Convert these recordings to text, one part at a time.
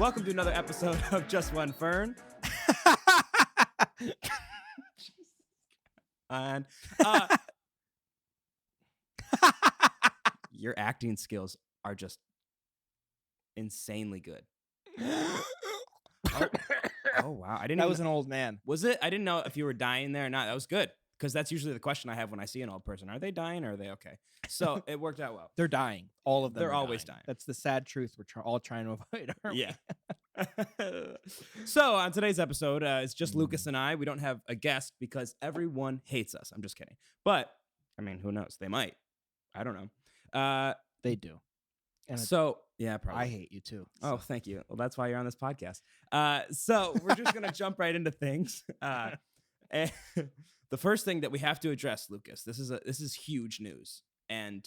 Welcome to another episode of JustOneFern. And your acting skills are just insanely good. Oh wow! I didn't. That was an old man. Was it? I didn't know if you were dying there or not. That was good because that's usually the question I have when I see an old person: are they dying or are they okay? So it worked out well. They're dying. All of them. They're are always dying. That's the sad truth we're all trying to avoid. Aren't Yeah. So on today's episode, it's just Lucas and I. We don't have a guest because everyone hates us. I'm just kidding. But I mean, who knows? They might. I don't know. They do. And so yeah, probably. I hate you too. Oh, thank you. Well, that's why you're on this podcast. So we're just gonna jump right into things. And the first thing that we have to address, Lucas, this is huge news, and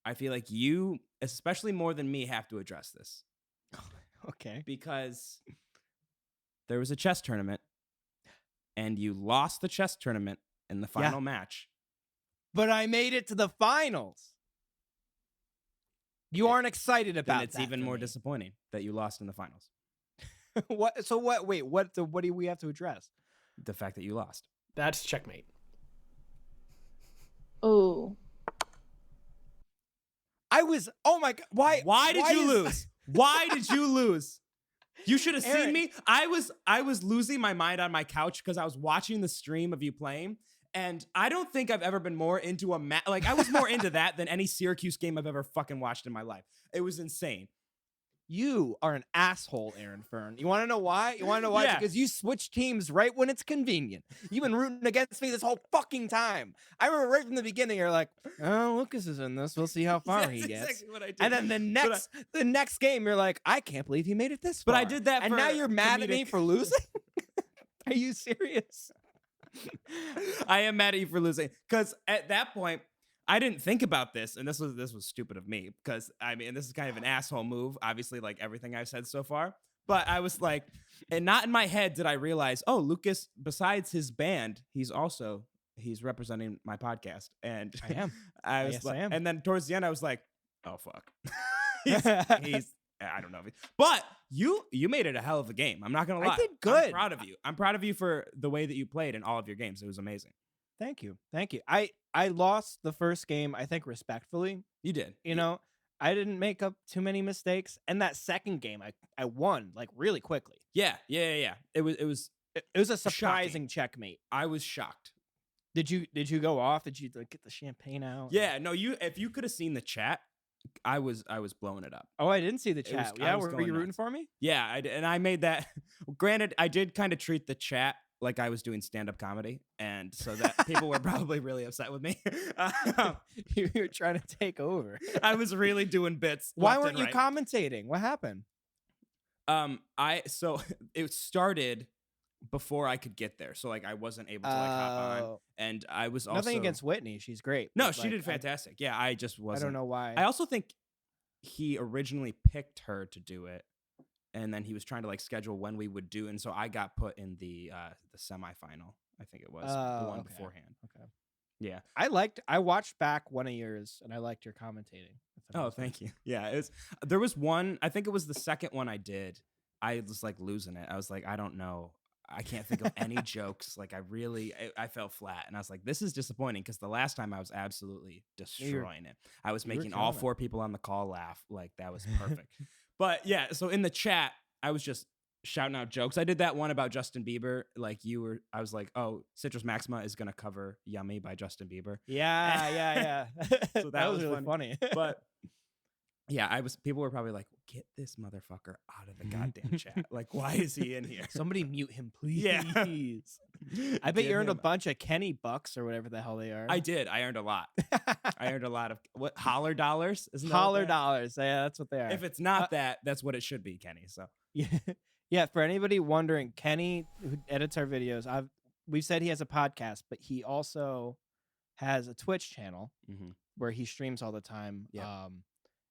I feel like you, especially more than me, have to address this. Okay. Because there was a chess tournament, and you lost the chess tournament in the final match. But I made it to the finals. You aren't excited about Then it's even more disappointing that you lost in the finals. What? So what? Wait, what do we have to address? The fact that you lost. That's checkmate. Oh. Oh my God. Why did you lose? Why did you lose? You should have seen me. I was losing my mind on my couch because I was watching the stream of you playing. And I don't think I've ever been more into a match. Like, I was more into that than any Syracuse game I've ever fucking watched in my life. It was insane. You are an asshole, Aaron Fern. You want to know why? Yeah. Because you switch teams right when it's convenient. You've been rooting against me this whole fucking time. I remember right from the beginning, you're like, oh, Lucas is in this. We'll see how far he gets. Exactly what I did. And then the next game, you're like, I can't believe he made it this far. But I did that and for now you're mad at me comedic- for losing? Are you serious? I am mad at you for losing. Because at that point, I didn't think about this, and this was stupid of me, because I mean, this is kind of an asshole move, obviously, like everything I've said so far. But I was like, and not in my head did I realize, oh, Lucas, besides his band, he's representing my podcast, and I am. I was Yes, like, I am. and then towards the end, I was like, oh fuck, he's I don't know, but you made it a hell of a game. I'm not gonna lie, I did good. I'm proud of you. I'm proud of you for the way that you played in all of your games. It was amazing. Thank you. I lost the first game, I think, respectfully. You did. You know, I didn't make up too many mistakes. And that second game, I won like really quickly. Yeah. It was. It was a surprising checkmate. I was shocked. Did you go off? Did you like get the champagne out? Yeah. No. If you could have seen the chat, I was blowing it up. Oh, I didn't see the chat. I Yeah, was were going you rooting nuts. for me? Yeah. And I made that. Granted, I did kind of treat the chat like I was doing stand-up comedy, and so that people were probably really upset with me. You were trying to take over. I was really doing bits. Why left weren't and you right. commentating? What happened? So it started before I could get there, so like I wasn't able to like hop on, and I was also Nothing against Whitney. She's great. No, but, she like, did fantastic. Yeah, I just I wasn't. don't know why. I also think he originally picked her to do it, and then he was trying to like schedule when we would do, and so I got put in the semifinal. I think it was the one okay. beforehand. Okay. Yeah. I watched back one of yours, and I liked your commentating. Oh, thank you. Yeah, there was one. I think it was the second one I did. I was like losing it. I was like, I don't know. I can't think of any jokes. Like I fell flat, and I was like, this is disappointing because the last time I was absolutely destroying it. I was making all killing it. 4 people on the call laugh. Like that was perfect. But yeah, so in the chat, I was just shouting out jokes. I did that one about Justin Bieber. Like I was like, oh, Citrus Maxima is gonna cover Yummy by Justin Bieber. Yeah. So that was really funny. But yeah, people were probably like, get this motherfucker out of the goddamn chat. Like, why is he in here? Somebody mute him, please. Yeah. I bet Get you earned a him- bunch of Kenny bucks or whatever the hell they are. I did. I earned a lot. I earned a lot of holler dollars. Isn't that what Holler they are? dollars. Yeah, that's what they are. If it's not that, that's what it should be, Kenny. So Yeah. For anybody wondering, Kenny, who edits our videos, we've said he has a podcast, but he also has a Twitch channel where he streams all the time. Yeah.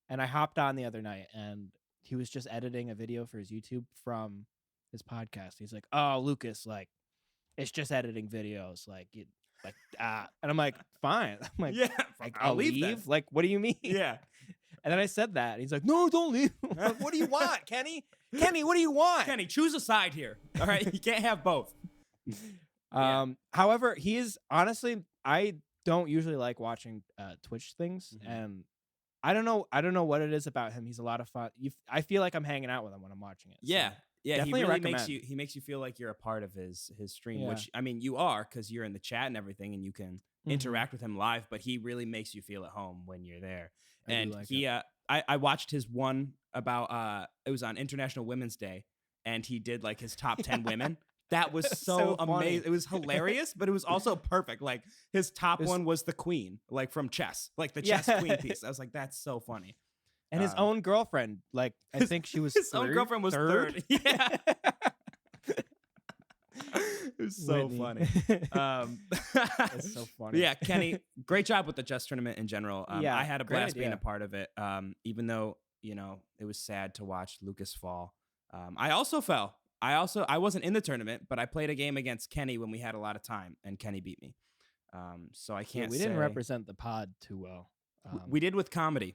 And I hopped on the other night, and he was just editing a video for his YouTube from his podcast. He's like, "Oh, Lucas, like, it's just editing videos, and I'm like, "Fine." I'm like, yeah, like, I'll I'll leave then. leave. Like, what do you mean? Yeah. And then I said that. And he's like, no, don't leave. I'm like, what do you want, Kenny? Kenny, what do you want? Kenny, choose a side here. All right, you can't have both. However, he is honestly, I don't usually like watching Twitch things, and I don't know what it is about him. He's a lot of fun. I feel like I'm hanging out with him when I'm watching it. Yeah. So Yeah, definitely he really recommend. makes you feel like you're a part of his stream, Yeah. which I mean you are because you're in the chat and everything, and you can interact with him live. But he really makes you feel at home when you're there. And I watched his one about it was on International Women's Day, and he did like his top 10 women. That was so amazing. It was hilarious, but it was also perfect. Like his top one was the queen, like from chess, like the chess queen piece. I was like, that's so funny. And his own girlfriend, like I think she was his own girlfriend was third. Yeah. It was so funny. It's so funny. Yeah, Kenny, great job with the Just tournament in general. I had a blast being a part of it. Even though, it was sad to watch Lucas fall. I also fell. I wasn't in the tournament, but I played a game against Kenny when we had a lot of time, and Kenny beat me. So I can't we didn't represent the pod too well. We did with comedy.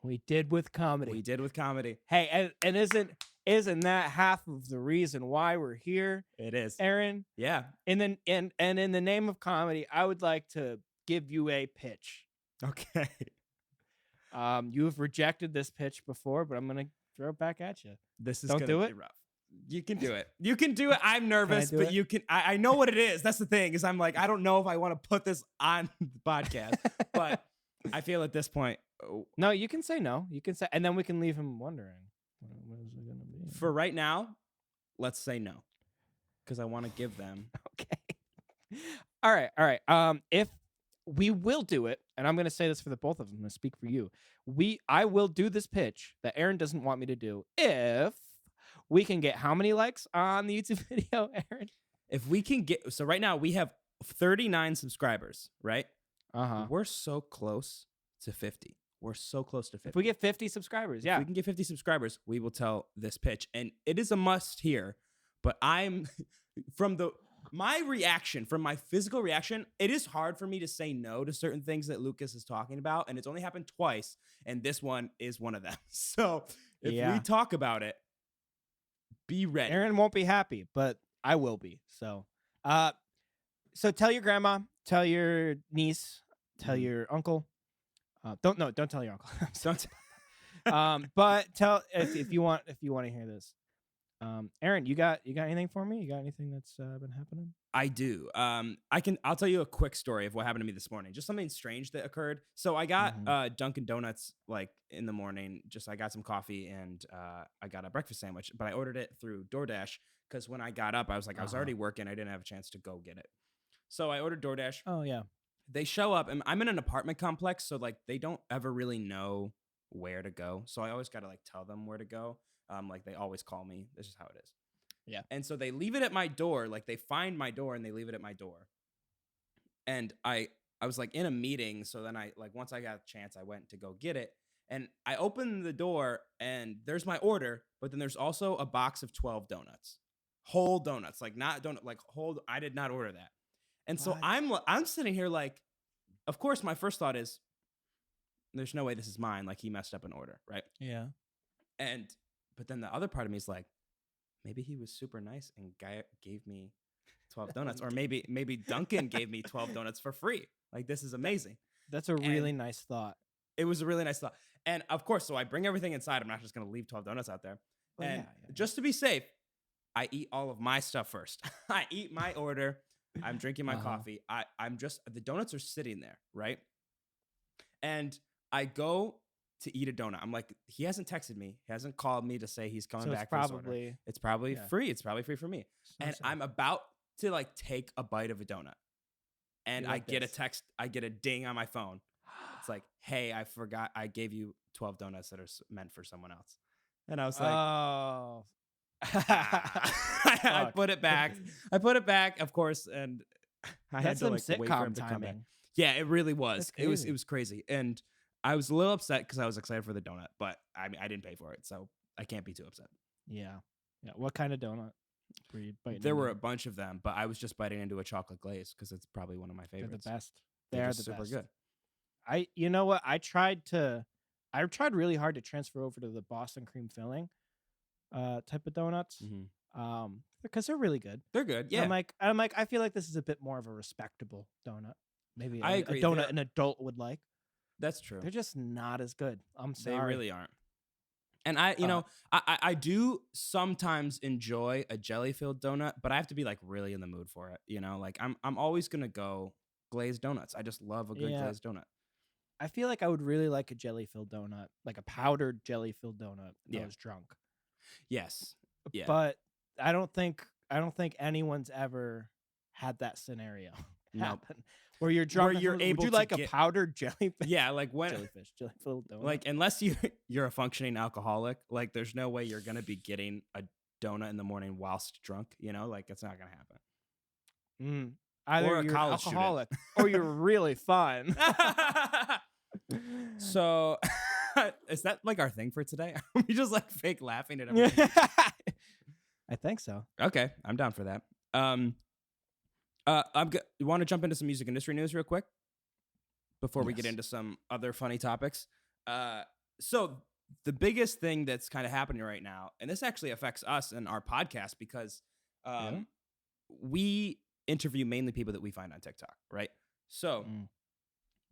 We did with comedy. We did with comedy. Hey, and isn't that half of the reason why we're here? It is. Aaron? Yeah. And then and in the name of comedy, I would like to give you a pitch. Okay. You have rejected this pitch before, but I'm gonna throw it back at you. This is Don't gonna do be it. rough. You can do it. You can do it. I'm nervous, but you can. I know what it is. That's the thing. Is I'm like, I don't know if I want to put this on the podcast, but I feel at this point. No, you can say no. You can say, and then we can leave him wondering what is it gonna be. For right now, let's say no, because I want to give them. Okay. All right. If we will do it, and I'm gonna say this for the both of them. I'm gonna speak for you. I will do this pitch that Aaron doesn't want me to do if we can get how many likes on the YouTube video, Aaron? If we can get, so right now we have 39 subscribers, right? We're so close to 50. We're so close to 50. If we get 50 subscribers, if we can get 50 subscribers, we will tell this pitch. And it is a must here, but I'm my reaction, from my physical reaction, it is hard for me to say no to certain things that Lucas is talking about. And it's only happened twice. And this one is one of them. So if we talk about it, be ready. Aaron won't be happy, but I will be. So tell your grandma, tell your niece, tell your uncle. Don't tell your uncle. But tell if you want to hear this. Aaron, you got anything for me? You got anything that's been happening? I do. I'll tell you a quick story of what happened to me this morning. Just something strange that occurred. So I got Dunkin' Donuts like in the morning. I got some coffee and I got a breakfast sandwich, but I ordered it through DoorDash because when I got up, I was like, I was already working. I didn't have a chance to go get it. So I ordered DoorDash. Oh yeah. They show up, and I'm in an apartment complex, so like they don't ever really know where to go. So I always got to like tell them where to go. Like they always call me. This is how it is. Yeah. And so they leave it at my door. Like they find my door and they leave it at my door. And I was like in a meeting. So then once I got a chance, I went to go get it. And I opened the door and there's my order, but then there's also a box of 12 donuts, whole donuts, like not donut, like whole. I did not order that. And so I'm sitting here like, of course, my first thought is, there's no way this is mine. Like he messed up an order, right? Yeah. But then the other part of me is like, maybe he was super nice and gave me 12 donuts, or maybe Dunkin gave me 12 donuts for free. Like this is amazing. That's a really nice thought. It was a really nice thought. And of course, so I bring everything inside. I'm not just going to leave 12 donuts out there. Well, and just to be safe, I eat all of my stuff first. I eat my order. I'm drinking my coffee. The donuts are sitting there, right? And I go to eat a donut. I'm like, he hasn't texted me. He hasn't called me to say he's coming back for his order. It's probably free. It's probably free for me. And I'm about to like take a bite of a donut. And I get a text. I get a ding on my phone. It's like, hey, I forgot I gave you 12 donuts that are meant for someone else. And I was like, oh. I put it back, of course, and I had to like wait for him to come back. Yeah, it really was. It was crazy, and I was a little upset because I was excited for the donut, but I mean, I didn't pay for it, so I can't be too upset. Yeah. What kind of donut were you biting? There were a bunch of them, but I was just biting into a chocolate glaze because it's probably one of my favorites. They're the best. They're the super best. good. You know what? I tried to I tried really hard to transfer over to the Boston cream filling type of donuts. Because they're really good. They're good. And Yeah, I'm like, I feel like this is a bit more of a respectable donut. Maybe I a agree. donut an adult would like. That's true. They're just not as good. I'm sorry. They really aren't. And I do sometimes enjoy a jelly filled donut, but I have to be like really in the mood for it. Like I'm always gonna go glazed donuts. I just love a good glazed donut. I feel like I would really like a jelly filled donut, like a powdered jelly filled donut if I was drunk. Yes. Yeah. But I don't think anyone's ever had that scenario happen where you're drunk. Where you're able would you to like get a powdered jellyfish? Yeah, like when jellyfish filled donut. like unless you're a functioning alcoholic, like there's no way you're gonna be getting a donut in the morning whilst drunk. Like it's not gonna happen. Either or a you're college student. alcoholic or you're really fun. So is that like our thing for today? Are we just like fake laughing at everything? I think so. Okay, I'm down for that. You want to jump into some music industry news real quick before we get Yes. into some other funny topics? So the biggest thing that's kind of happening right now, and this actually affects us and our podcast because we interview mainly people that we find on TikTok, right? So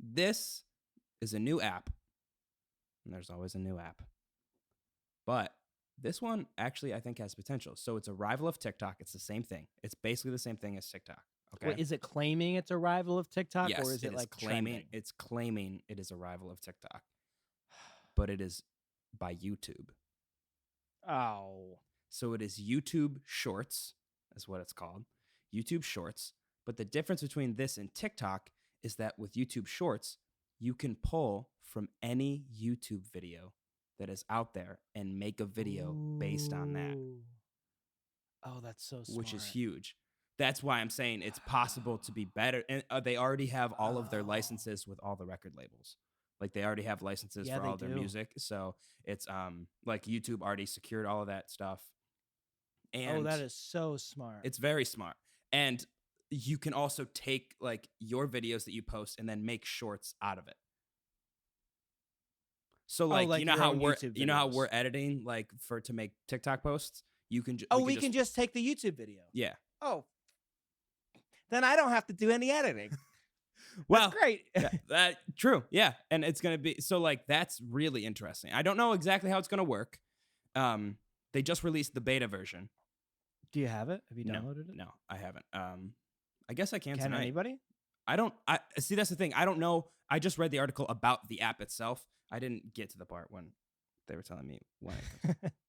this is a new app, and there's always a new app, but this one actually I think has potential. So it's a rival of TikTok. It's the same thing. It's basically the same thing as TikTok. Okay. Wait, is it claiming it's a rival of TikTok, Yes, or is it like claiming trending? it's claiming it is a rival of TikTok, but it is by YouTube. Oh, So it is YouTube Shorts, is what it's called. YouTube Shorts. But the difference between this and TikTok is that with YouTube Shorts, you can pull from any YouTube video that is out there and make a video based on that. Ooh. Oh, that's so smart. Which is huge. That's why I'm saying it's possible to be better. And they already have all of their licenses with all the record labels. Like they already have licenses for all their music. So it's like YouTube already secured all of that stuff. And that is so smart. it's very smart. And you can also take like your videos that you post and then make shorts out of it. So like, you know how we're editing like to make TikTok posts? You can we can just take the YouTube video. Yeah. Oh. Then I don't have to do any editing. Well, that's great. that true. Yeah. And it's going to be so like that's really interesting. I don't know exactly how it's going to work. They just released the beta version. Do you have it? Have you downloaded it? No, I haven't. I guess I can Can tonight. anybody? I see. That's the thing. I don't know. I just read the article about the app itself. I didn't get to the part when they were telling me when,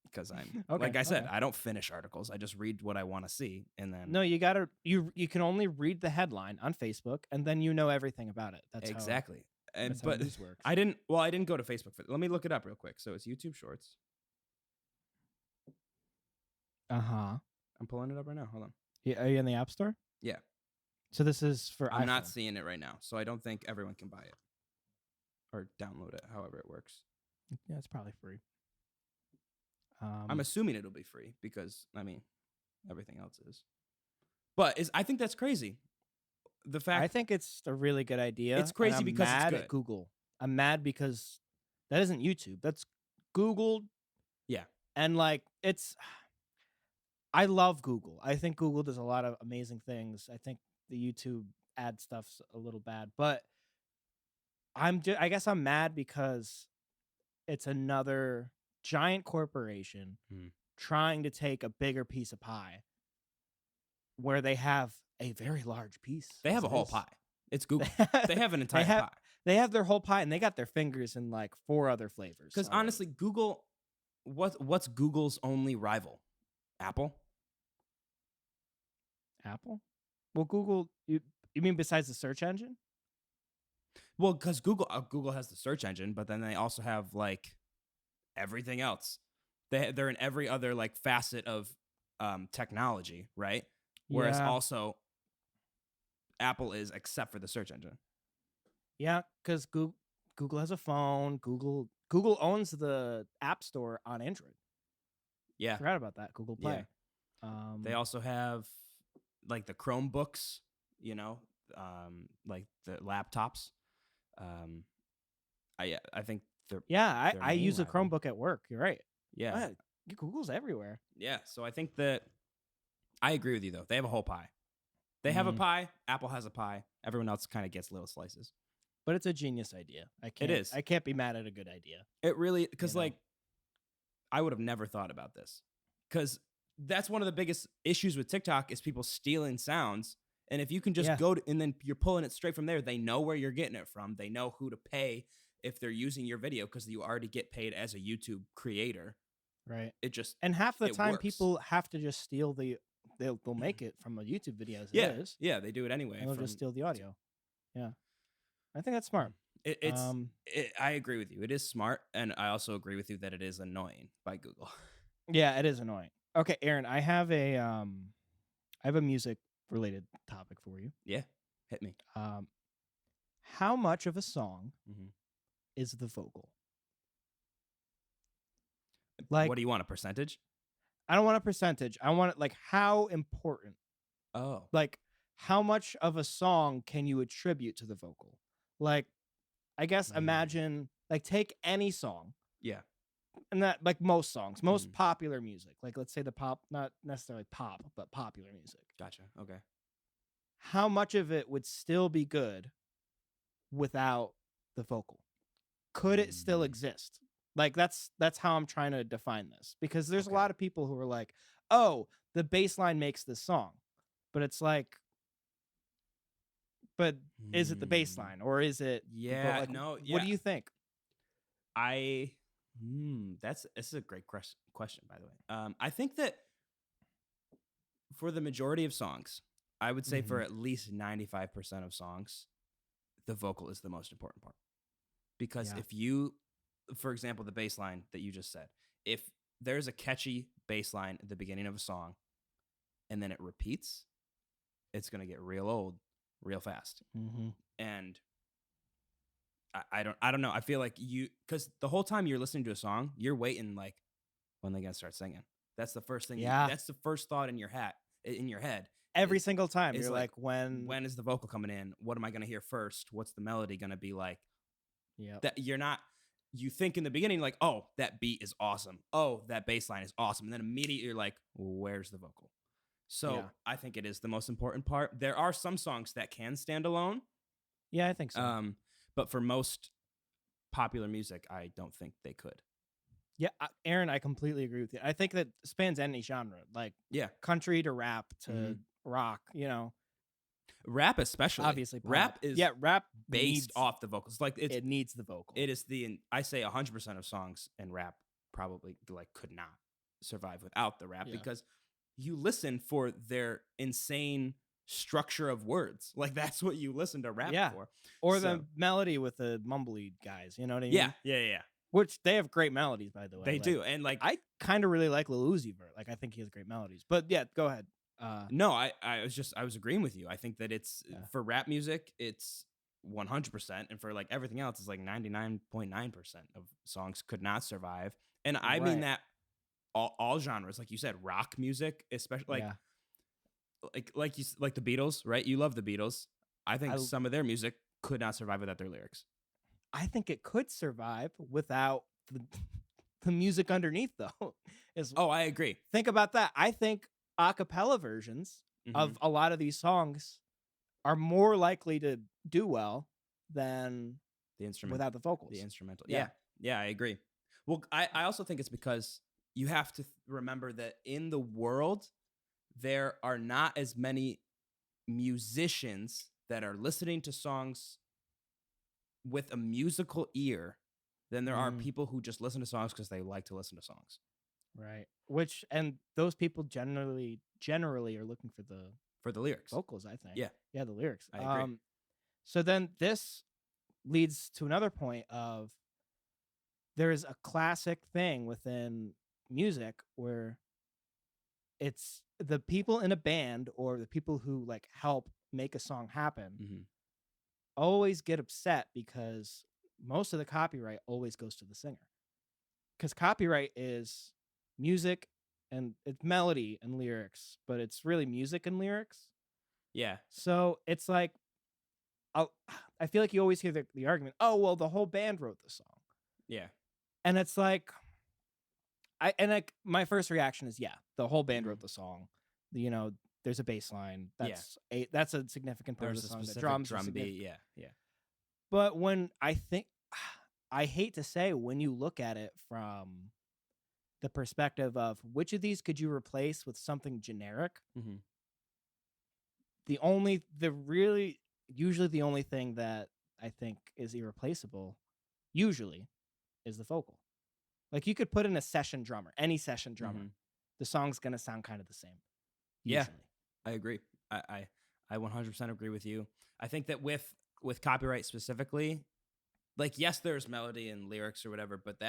because I'm like I said, I don't finish articles. I just read what I want to see, and then no, you gotta you can only read the headline on Facebook, and then you know everything about it. That's exactly. That's but how news works. I didn't go to Facebook for. Let me look it up real quick. So it's YouTube Shorts. I'm pulling it up right now. Hold on. Yeah, are you in the App Store? Yeah. So this is for I'm iPhone. not seeing it right now, so I don't think everyone can buy it or download it. However it works. Yeah, it's probably free. I'm assuming it'll be free because I mean, everything else is. But I think that's crazy. The fact I think it's a really good idea. It's crazy I'm because mad it's good. at Google. I'm mad because that isn't YouTube. That's Google. Yeah. And like I love Google. I think Google does a lot of amazing things. I think the YouTube ad stuff's a little bad, but I guess I'm mad because it's another giant corporation trying to take a bigger piece of pie where they have a very large piece. They have a whole pie. It's Google. They have an entire pie. They have their whole pie, and they got their fingers in like 4 other flavors. Because honestly, Google, what's Google's only rival? Apple? Apple? Well, Google, you mean besides the search engine? Well, because Google has the search engine, but then they also have like everything else. They're in every other like facet of technology, right? Whereas also Apple is, except for the search engine. Yeah, because Google has a phone. Google owns the App Store on Android. Yeah, forgot about that. Google Play. Yeah. They also have like the Chromebooks, like the laptops. I think Yeah, their I main use a rival. Chromebook at work. You're right. Yeah. Google's everywhere. Yeah. So I think that I agree with you though. They have a whole pie. They have a Mm. pie. Apple has a pie. Everyone else kind of gets little slices. But it's a genius idea. It is. I can't be mad at a good idea. It really, because You know? like I would have never thought about this, because that's one of the biggest issues with TikTok is people stealing sounds. And if you can just Yeah. go to, and then you're pulling it straight from there, they know where you're getting it from. They know who to pay if they're using your video because you already get paid as a YouTube creator. Right. It just, And half the it time works. people have to just steal they'll make it from a YouTube video as yeah, it is. yeah, they do it anyway. And they'll just steal the audio. Yeah. I think that's smart. I agree with you. It is smart, and I also agree with you that it is annoying by Google. Yeah, it is annoying. Okay, Aaron, I have a music related topic for you. Yeah, hit me. How much of a song Mhm. is the vocal? Like, What do you want, a percentage? I don't want a percentage. I want it like how important. Oh, Like, how much of a song can you attribute to the vocal? Like, I guess imagine like take any song. yeah. And that like most songs, most Mhm. popular music. Like let's say the pop, not necessarily pop, but popular music. Gotcha. Okay. How much of it would still be good without the vocal? Could it still exist? Like that's how I'm trying to define this, because there's a Okay. lot of people who are like, "Oh, the bass line makes this song." But it's like, but is it the bass line or is it Yeah, like, no, what do you think? This is a great question, by the way. I think that for the majority of songs, I would say for Mhm. at least 95% of songs, the vocal is the most important part. Because Yeah. if you, for example, the bass line that you just said, if there's a catchy bass line at the beginning of a song and then it repeats, it's going to get real old real fast. Mm-hmm. And I don't know. I feel like because the whole time you're listening to a song, you're waiting like when they gonna start singing. That's the first thing. Yeah. That's the first thought in your head. Every single time is you're like, when is the vocal coming in? What am I gonna hear first? What's the melody gonna be like? yeah, That you're not. You think in the beginning like, oh, that beat is awesome. Oh, that bass line is awesome. And then immediately you're like, where's the vocal? So Yeah. I think it is the most important part. There are some songs that can stand alone. Yeah, I think so. But for most popular music, I don't think they could. Yeah, Aaron, I completely agree with you. I think that spans any genre, like Yeah. country to rap to Mhm. rock. You know, Rap especially. obviously Rap pop. is rap based needs, off the vocals. Like it needs the vocal. it is I say 100% of songs in rap probably like could not survive without the rap, Yeah. because you listen for their insane structure of words. Like that's what you listen to rap Yeah. for. Or So- the melody with the mumbly guys. You know what I mean? Yeah. Which they have great melodies, by the way. They Like, do. And like I kind of really like Lil Uzi Vert. Like I think he has great melodies. But yeah, go ahead. no, I was agreeing with you. I think that it's Yeah. for rap music, it's 100%, and for like everything else, it's like 99.9% of songs could not survive. And I mean Right. that all genres, like you said, rock music, especially Yeah. like the Beatles, right? You love the Beatles. I think I- some of their music could not survive without their lyrics. I think it could survive without the music underneath, though. Oh, I agree. Think about that. I think a cappella versions Mhm. of a lot of these songs are more likely to do well than the instrument without the vocals. The instrumental. Yeah. Yeah, I agree. Well, I also think it's because you have to remember that in the world, there are not as many musicians that are listening to songs with a musical ear than there are Mm. people who just listen to songs because they like to listen to songs. Right. And those people generally are looking for the For the lyrics. vocals, I think. Yeah. Yeah, the lyrics. I agree. So then this leads to another point of there is a classic thing within music where it's the people in a band or the people who like help make a song happen Mhm. always get upset because most of the copyright always goes to the singer. Because copyright is music and it's melody and lyrics, but it's really music and lyrics. Yeah. So it's like, I feel like you always hear the argument, oh, well, the whole band wrote the song. Yeah. And it's like, my first reaction is, yeah, the whole band wrote the song. You know, there's a bass line. That's a significant part There's of a the song. The specific drums are drum significant. beat. Yeah. Yeah. But when I hate to say, when you look at it from the perspective of which of these could you replace with something generic, Mm-hmm. usually the only thing that I think is irreplaceable usually is the vocal. Like, you could put in a session drummer, any session drummer, Mm-hmm. the song's gonna sound kind of the same. Yeah. Usually. I agree. I 100% agree with you. I think that with copyright specifically, like, yes, there's melody and lyrics or whatever, but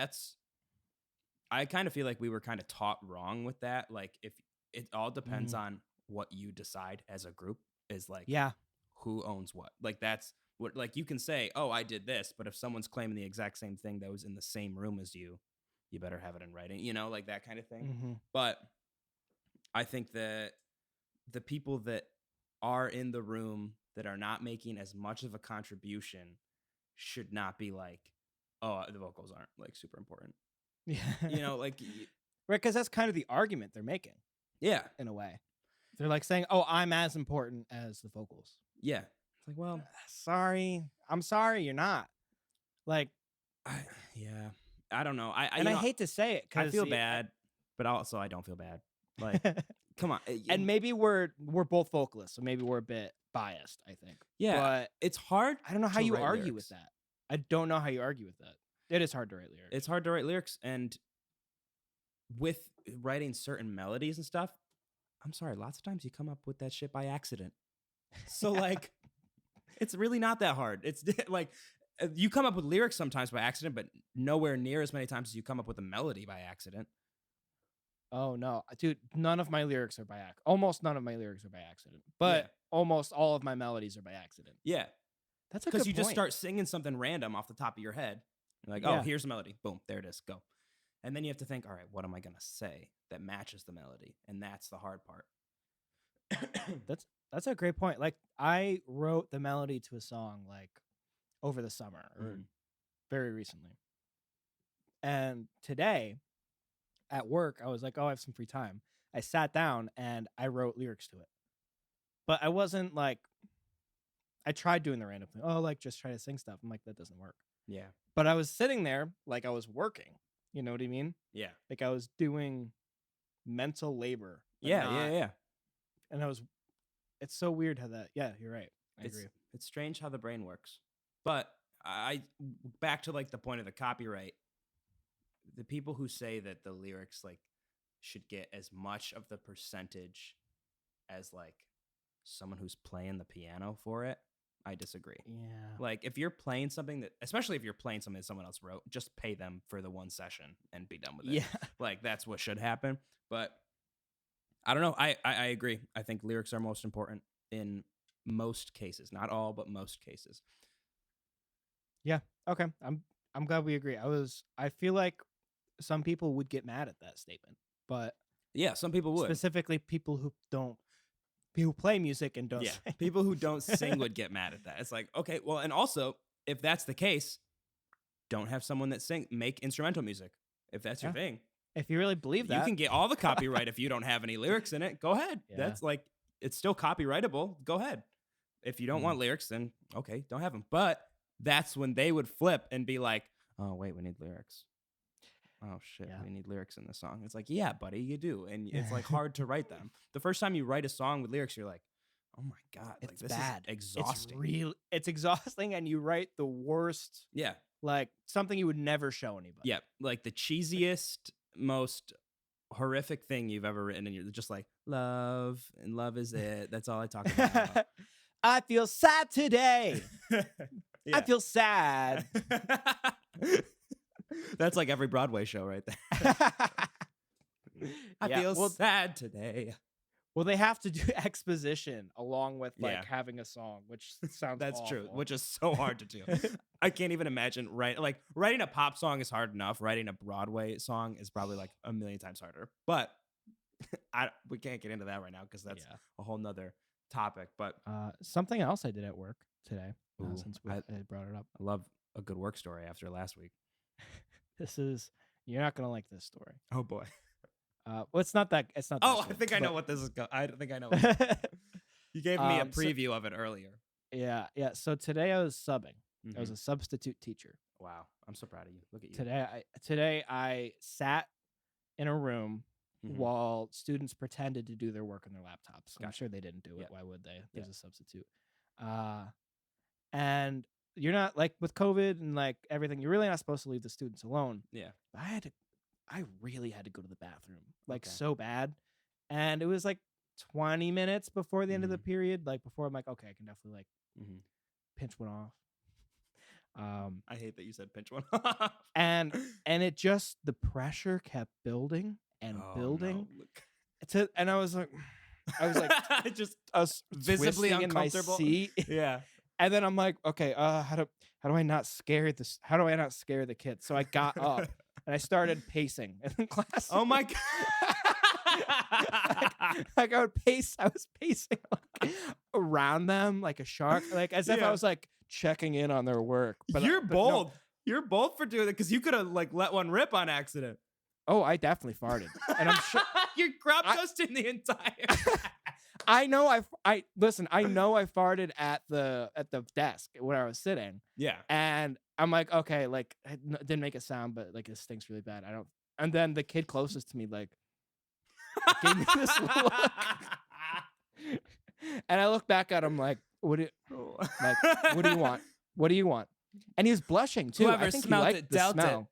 I kind of feel like we were kind of taught wrong with that. Like, if it all depends on what you decide as a group, is like, Yeah. who owns what. Like, that's what, like, you can say, oh, I did this, but if someone's claiming the exact same thing that was in the same room as you better have it in writing, like that kind of thing. Mm-hmm. But I think that the people that are in the room that are not making as much of a contribution should not be like, oh, the vocals aren't like super important. Yeah. Like, Right, because that's kind of the argument they're making. Yeah. In a way. They're like saying, oh, I'm as important as the vocals. Yeah. It's like, well, I'm sorry, you're not. Like, yeah. I don't know. I hate to say it, I feel bad, but also I don't feel bad. Like, come on. And maybe we're both vocalists, so maybe we're a bit biased, I think. Yeah. But it's hard. I don't know how you argue lyrics with that. I don't know how you argue with that. It is hard to write lyrics. It's hard to write lyrics, and with writing certain melodies and stuff, I'm sorry, lots of times you come up with that shit by accident. So like, it's really not that hard. It's like, you come up with lyrics sometimes by accident, but nowhere near as many times as you come up with a melody by accident. Oh no, dude, none of my lyrics are by accident. Almost none of my lyrics are by accident, but almost all of my melodies are by accident. Yeah. That's a good because you just point. start singing something random off the top of your head. You're like, oh, here's a melody. Boom, there it is. Go. And then you have to think, all right, what am I going to say that matches the melody? And that's the hard part. That's a great point. Like, I wrote the melody to a song like over the summer or very recently. And today at work, I was like, oh, I have some free time. I sat down and I wrote lyrics to it. But I wasn't like, I tried doing the random thing. Oh, like, just try to sing stuff. I'm like, that doesn't work. Yeah. But I was sitting there like I was working. You know what I mean? Yeah. Like, I was doing mental labor. Yeah. And it's so weird how that, you're right. I agree. It's strange how the brain works. But back to like the point of the copyright, the people who say that the lyrics like should get as much of the percentage as like someone who's playing the piano for it, I disagree. Yeah. Like, if you're playing something especially if you're playing something that someone else wrote, just pay them for the one session and be done with it. Yeah. Like, that's what should happen. But I don't know. I agree. I think lyrics are most important in most cases. Not all, but most cases. Yeah. Okay. I'm glad we agree. I feel like some people would get mad at that statement, but yeah, some people would. Specifically people who play music and don't sing. People who don't sing would get mad at that. It's like, okay, well, and also, if that's the case, don't have someone that make instrumental music. If that's your thing. If you really believe that. You can get all the copyright if you don't have any lyrics in it. Go ahead. Yeah. That's like, it's still copyrightable. Go ahead. If you don't want lyrics, then okay, don't have them. But that's when they would flip and be like, oh, wait, we need lyrics. Oh, shit, we need lyrics in this song. It's like, yeah, buddy, you do. And it's like hard to write them. The first time you write a song with lyrics, you're like, oh my God, it's like, this bad. is exhausting. It's exhausting, and you write the worst. Yeah. Like something you would never show anybody. Yeah. Like the cheesiest, most horrific thing you've ever written. And you're just like, love, and love is it. That's all I talk about. I feel sad today. I feel sad. That's like every Broadway show right there. I feel sad today. Well, they have to do exposition along with like having a song, which sounds That's awful. true, which is so hard to do. I can't even imagine writing a pop song is hard enough. Writing a Broadway song is probably like a million times harder. But we can't get into that right now because that's a whole nother topic. But something else I did at work today, Ooh, since I brought it up. I love a good work story after last week. You're not gonna like this story. Oh boy. Well, it's not that. It's not. Oh, that I think I know what this is. I think I know. What you gave me a preview of it earlier. Yeah. So today I was subbing. I was Mhm. a substitute teacher. Wow, I'm so proud of you. Look at you. Today I sat in a room Mhm. while students pretended to do their work on their laptops. I'm Gotcha. sure they didn't do it. Yep. Why would they? Yep. There's a substitute. And you're not like with COVID and like everything. You're really not supposed to leave the students alone. Yeah. I really had to go to the bathroom, like Okay. so bad. And it was like 20 minutes before the end of the Mhm. period. Like before I'm like, okay, I can definitely like Mhm. pinch one off. I hate that you said pinch one. and it just, the pressure kept building and Oh, building. no. Look. And I was like, just I was visibly twisting in my uncomfortable. seat. Yeah. And then I'm like, okay, how do I not scare this? How do I not scare the kids? So I got up and I started pacing in class. Oh my god. like I was pacing like, around them like a shark, like as if I Yeah. was like checking in on their work. But You're but bold. no. You're bold for doing it because you could have like let one rip on accident. Oh, I definitely farted, and I'm sure. You're crop dusting the entire. I know listen. I know I farted at the desk where I was sitting. Yeah. And I'm like, okay, like it didn't make a sound, but like it stinks really bad. I don't. And then the kid closest to me like gave me this look, and I look back at him like, what do you want? What do you want? And he was blushing too. Whoever I think smelt he liked it, the dealt it. smell.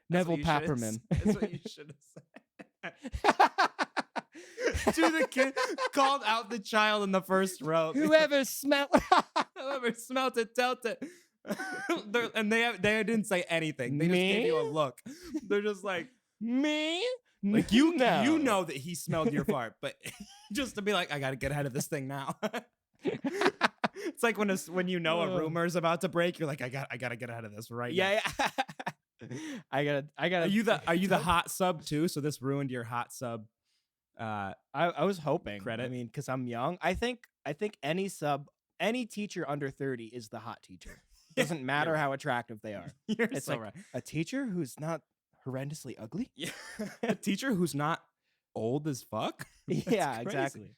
Neville Papperman. That's what you should have said. To the kid, called out the child in the first row. Whoever smelt it, dealt it. And they didn't say anything. They just gave you a look. They're just like, me. like you No. know that he smelled your fart, but just to be like, I gotta get ahead of this thing now. It's like when you know a rumor is about to break, you're like, I gotta get ahead of this right now. Yeah. I gotta. Are you the hot sub too? So this ruined your hot sub. I was hoping. Credit. I mean, because I'm young. I think any teacher under 30 is the hot teacher. Doesn't matter right. how attractive they are. You're It's so like right. a teacher who's not horrendously ugly. Yeah. A teacher who's not old as fuck. That's Yeah, crazy. exactly.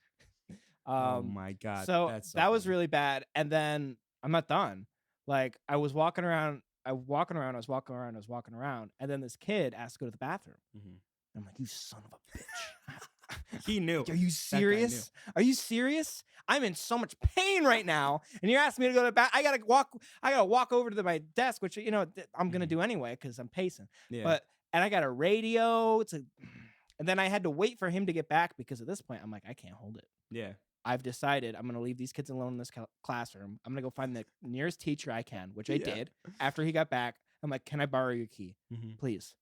Oh my god. So that's so that was funny. really bad. And then I'm not done. Like I was walking around, and then this kid asked to go to the bathroom. Mhm. I'm like, you son of a bitch. He knew. Are you serious? Are you serious? I'm in so much pain right now, and you're asking me to go to the bath. I gotta walk over to my desk, which I'm gonna do anyway because I'm pacing. Yeah. And I got a radio and then I had to wait for him to get back because at this point I'm like, I can't hold it. Yeah. I've decided I'm gonna leave these kids alone in this classroom. I'm gonna go find the nearest teacher I can, which I Yeah. did. After he got back, I'm like, can I borrow your key, Mhm. please?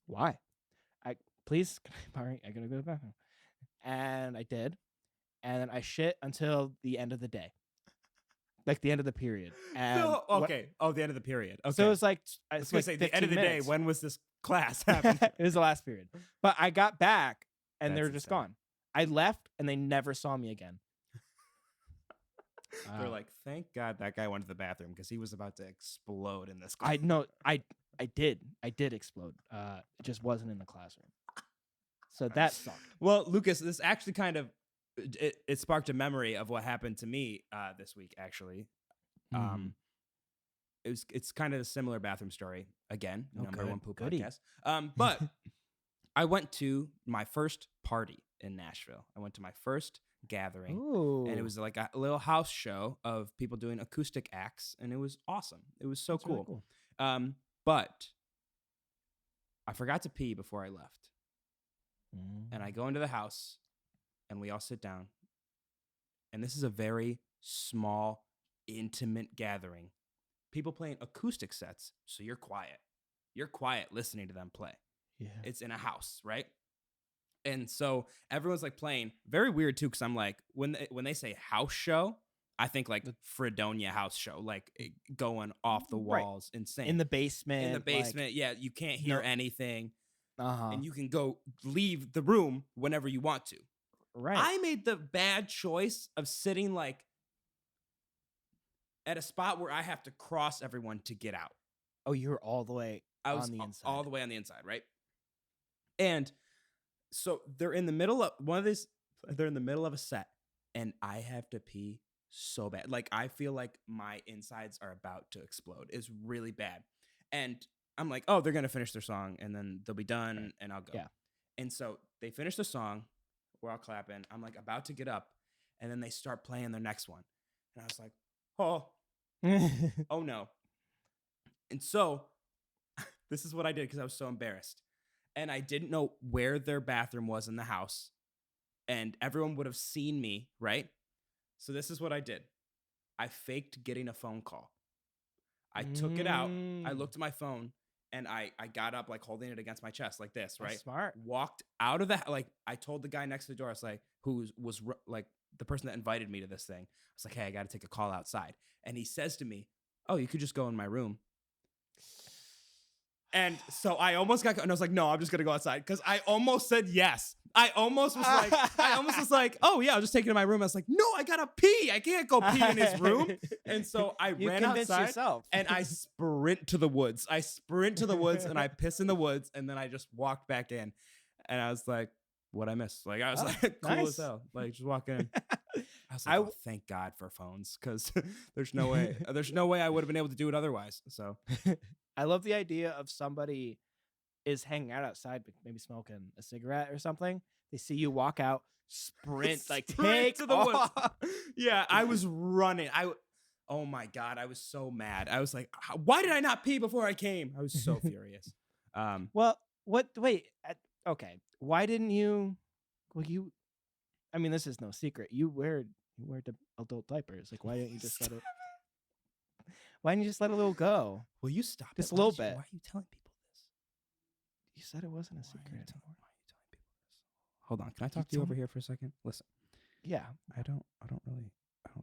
Why? Please, can I borrow? I gotta go to the bathroom. And I did. And then I shit until the end of the day. Like the end of the period. And No, okay. The end of the period. Okay. So it was like, I was gonna say the end of the day. When was this class happening? It was the last period. But I got back and they That's were just insane. gone. I left and they never saw me again. They're like, thank God that guy went to the bathroom because he was about to explode in this class. I know. I did explode. It just wasn't in the classroom. So that sucked. Well, Lucas, this actually kind of it sparked a memory of what happened to me this week. Actually, Mhm. it's kind of a similar bathroom story. Again, Oh, number good. one poop Goody. podcast. But I went to my first party in Nashville. I went to my first gathering. Ooh. And it was like a little house show of people doing acoustic acts, and it was awesome. It was so That's really cool. But I forgot to pee before I left, and I go into the house, and we all sit down, and this is a very small, intimate gathering. People playing acoustic sets, so you're quiet. You're quiet listening to them play. Yeah. It's in a house, right? And so everyone's like playing. Very weird too, because I'm like, when they say house show, I think like Fredonia house show, like going off the walls, insane. In the basement. In the basement, yeah, you can't hear anything, and you can go leave the room whenever you want to. Right. I made the bad choice of sitting like at a spot where I have to cross everyone to get out. Oh, you were all the way I was on the inside. all the way on the inside, right? And so they're in the middle of they're in the middle of a set, and I have to pee so bad. Like, I feel like my insides are about to explode. It's really bad. And I'm like, oh, they're gonna finish their song and then they'll be done, Right. and I'll go. Yeah. And so they finish the song, we're all clapping. I'm like about to get up, and then they start playing their next one. And I was like, oh no. And so this is what I did because I was so embarrassed. And I didn't know where their bathroom was in the house. And everyone would have seen me, right? So this is what I did. I faked getting a phone call. I took it out. I looked at my phone, and I got up, like holding it against my chest like this, right? That's smart. Walked out of the, like, I told the guy next to the door, I was like, who was like the person that invited me to this thing. I was like, hey, I got to take a call outside. And he says to me, oh, you could just go in my room. And so I almost got, and I was like, no, I'm just going to go outside. Because I almost said yes. I almost was like, oh yeah, I'll just take it to my room. I was like, no, I got to pee. I can't go pee in his room. And so I ran outside yourself. and I sprint to the woods. And I piss in the woods. And then I just walked back in. And I was like, what'd I miss? Like, I was like, cool as hell. Like, just walking in. I was like, oh, thank God for phones. Because there's no way I would have been able to do it otherwise. So I love the idea of somebody is hanging out outside, maybe smoking a cigarette or something. They see you walk out, sprint, like take to the off. woods. Yeah, I was running. Oh my God, I was so mad. I was like, why did I not pee before I came? I was so furious. Well, wait, okay. Why didn't you? Well, I mean, this is no secret. You wear adult diapers. Like, why didn't you just let it? Why didn't you just let a little go? Will you stop just it? a little bit? Why are you telling people this? You said it wasn't a secret anymore. Why are you telling people this? Hold on, can I talk to you over here for a second? Listen. Yeah. I don't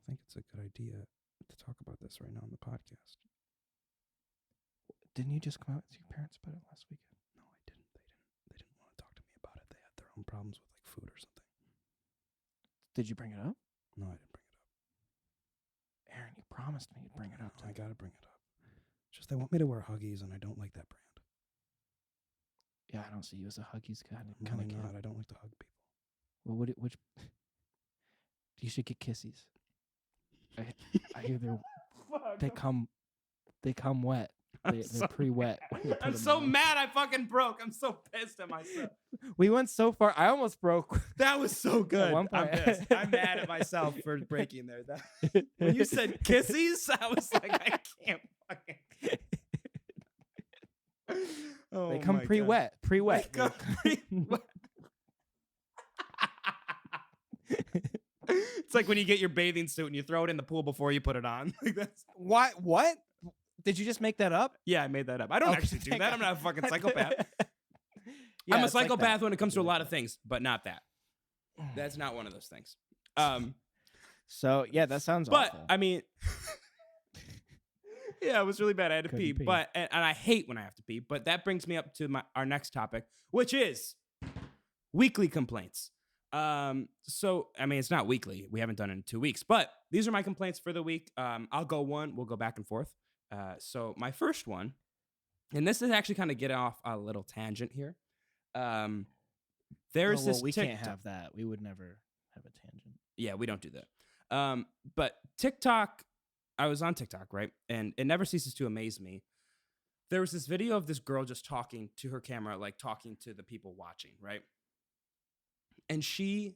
think it's a good idea to talk about this right now on the podcast. Didn't you just come out with your parents about it last weekend? No, I didn't. They didn't want to talk to me about it. They had their own problems with like food or something. Did you bring it up? No, I didn't bring it up. Aaron, you promised me you'd bring it up. I gotta bring it up. Just they want me to wear Huggies, and I don't like that brand. Yeah, I don't see you as a Huggies kind of Really kid. not. I don't like to hug people. Well, which you should get kissies. I hear they come wet. They're pre-wet. I'm so mad I fucking broke. I'm so pissed at myself. We went so far. I almost broke. That was so good. one point. I'm pissed. I'm mad at myself for breaking there. When you said kissies, I was like, I can't fucking. Oh, they come pre-wet. Pre-wet. They come pre-wet. It's like when you get your bathing suit and you throw it in the pool before you put it on. Like that's What? Did you just make that up? Yeah, I made that up. I don't actually do that. I'm not a fucking psychopath. Yeah, I'm a it's like psychopath that. when it comes to a lot of things, but not that. That's not one of those things. So yeah, that sounds but awful. I mean, yeah, it was really bad. I had to Couldn't pee, pee. but and I hate when I have to pee. But that brings me up to our next topic, which is weekly complaints. So I mean, it's not weekly. We haven't done it in 2 weeks, but these are my complaints for the week. I'll go one. We'll go back and forth. So my first one, and this is actually kind of get off a little tangent here. There's this. We can't have that. We would never have a tangent. Yeah, we don't do that. But TikTok, I was on TikTok, right? And it never ceases to amaze me. There was this video of this girl just talking to her camera, like talking to the people watching, right? And she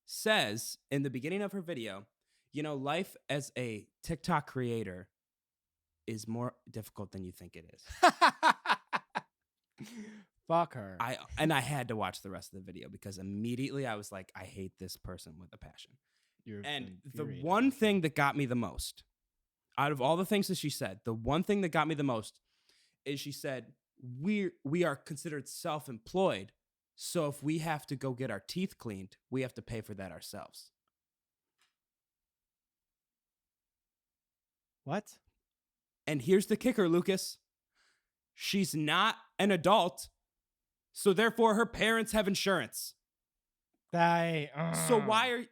says in the beginning of her video, you know, life as a TikTok creator is more difficult than you think it is. Fuck her. I had to watch the rest of the video because immediately I was like, I hate this person with a passion. And the one thing that got me the most, out of all the things that she said, the one thing that got me the most is she said, we are considered self-employed. So if we have to go get our teeth cleaned, we have to pay for that ourselves. What? And here's the kicker, Lucas. She's not an adult, so therefore her parents have insurance. So why